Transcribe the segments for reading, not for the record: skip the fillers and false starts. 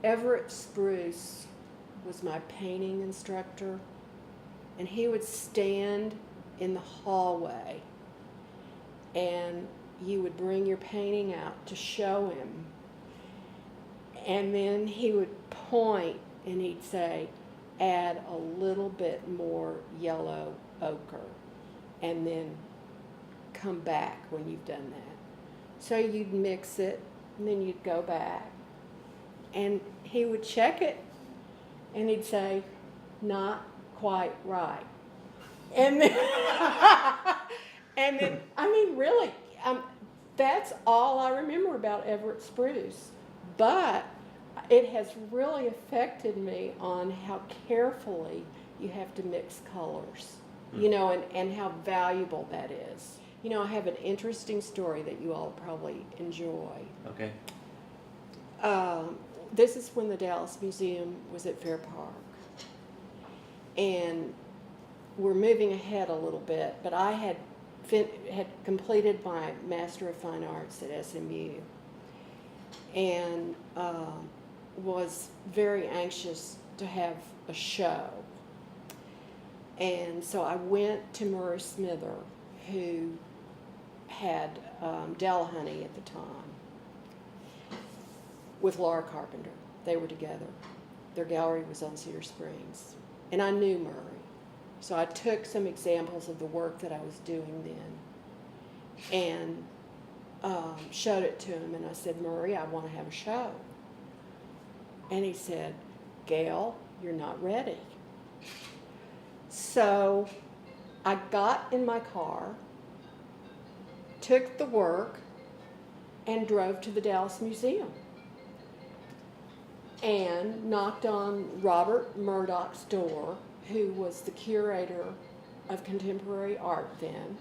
Everett Spruce was my painting instructor, and he would stand in the hallway, and you would bring your painting out to show him, and then he would point and he'd say, add a little bit more yellow ochre, and then come back when you've done that. So you'd mix it, and then you'd go back, and he would check it, and he'd say, not quite right. And then, I mean, really, that's all I remember about Everett Spruce. But it has really affected me on how carefully you have to mix colors, you know, and how valuable that is. You know, I have an interesting story that you all probably enjoy. Okay. This is when the Dallas Museum was at Fair Park. And we're moving ahead a little bit, but I had completed my Master of Fine Arts at SMU, and was very anxious to have a show. And so I went to Murray Smither, who had Delahunty at the time, with Laura Carpenter. They were together. Their gallery was on Cedar Springs. And I knew Murray. So I took some examples of the work that I was doing then and showed it to him. And I said, Murray, I want to have a show. And he said, Gail, you're not ready. So I got in my car, took the work, and drove to the Dallas Museum and knocked on Robert Murdoch's door, who was the curator of contemporary art then.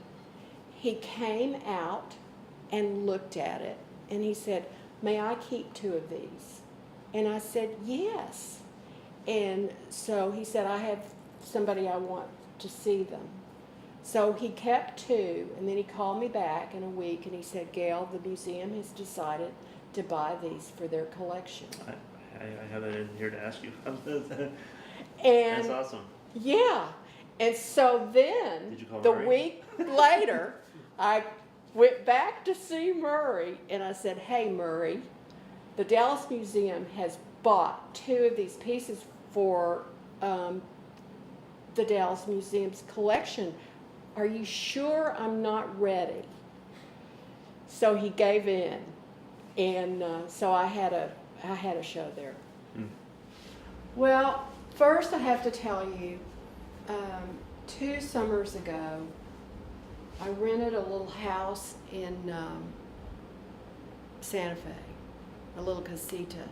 He came out and looked at it, and he said, may I keep 2 of these? And I said, yes. And so he said, I have somebody I want to see them. So he kept 2, and then he called me back in a week, and he said, Gail, the museum has decided to buy these for their collection. I have that in here to ask you. And that's awesome. Yeah. And so then, Did you call the Murray? week later, I went back to see Murray, and I said, hey, Murray, the Dallas Museum has bought 2 of these pieces for the Dallas Museum's collection. Are you sure I'm not ready? So he gave in, and so I had a show there. Mm. Well, first I have to tell you, 2 summers ago, I rented a little house in Santa Fe, a little casita,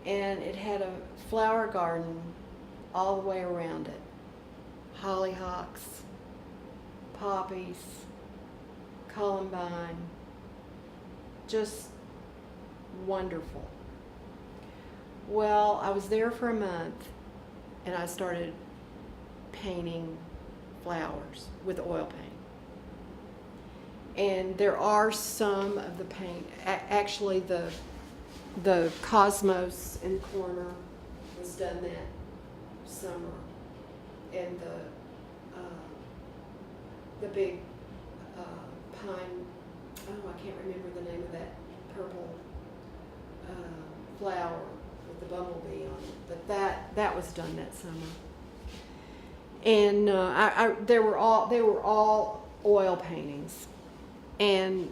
and it had a flower garden all the way around it. Hollyhocks, poppies, columbine, just wonderful. Well, I was there for a month, and I started painting flowers with oil paint. And there are some of the paint, actually the cosmos in the corner was done that summer, and the big pine, oh, I can't remember the name of that purple flower with the bumblebee on it, but that was done that summer. And they were all oil paintings. And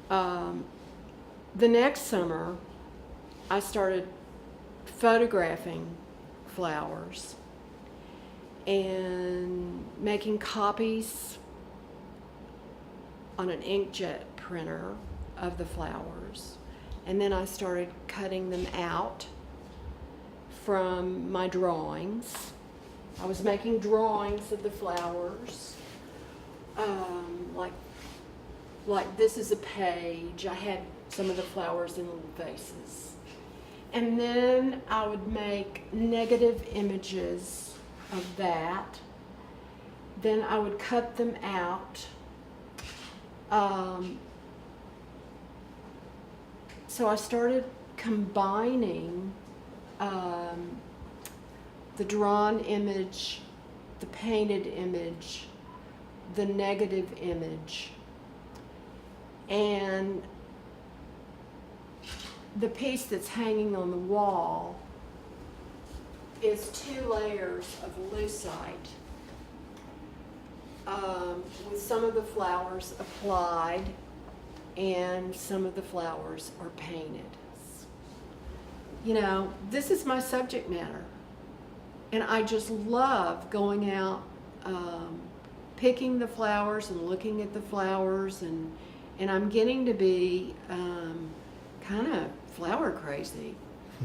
the next summer, I started photographing flowers and making copies on an inkjet printer of the flowers. And then I started cutting them out from my drawings. I was making drawings of the flowers, like this is a page. I had some of the flowers in little vases. And then I would make negative images of that. Then I would cut them out. So I started combining the drawn image, the painted image, the negative image, and the piece that's hanging on the wall is 2 layers of lucite, with some of the flowers applied and some of the flowers are painted. You know, this is my subject matter, and I just love going out, picking the flowers and looking at the flowers, and I'm getting to be kind of flower crazy.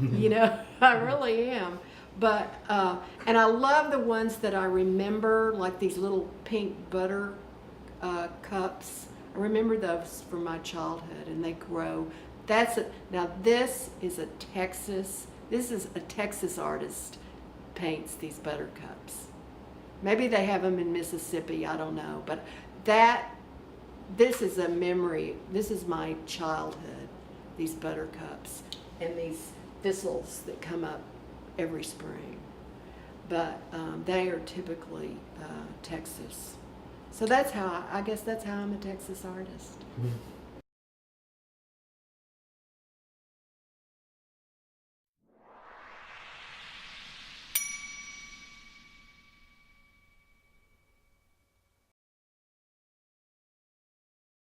You know, I really am. But and I love the ones that I remember, like these little pink butter cups. I remember those from my childhood, and they grow. Now this is a Texas artist paints these buttercups. Maybe they have them in Mississippi, I don't know. But this is a memory. This is my childhood, these buttercups and these thistles that come up every spring. But they are typically Texas. So I guess that's how I'm a Texas artist.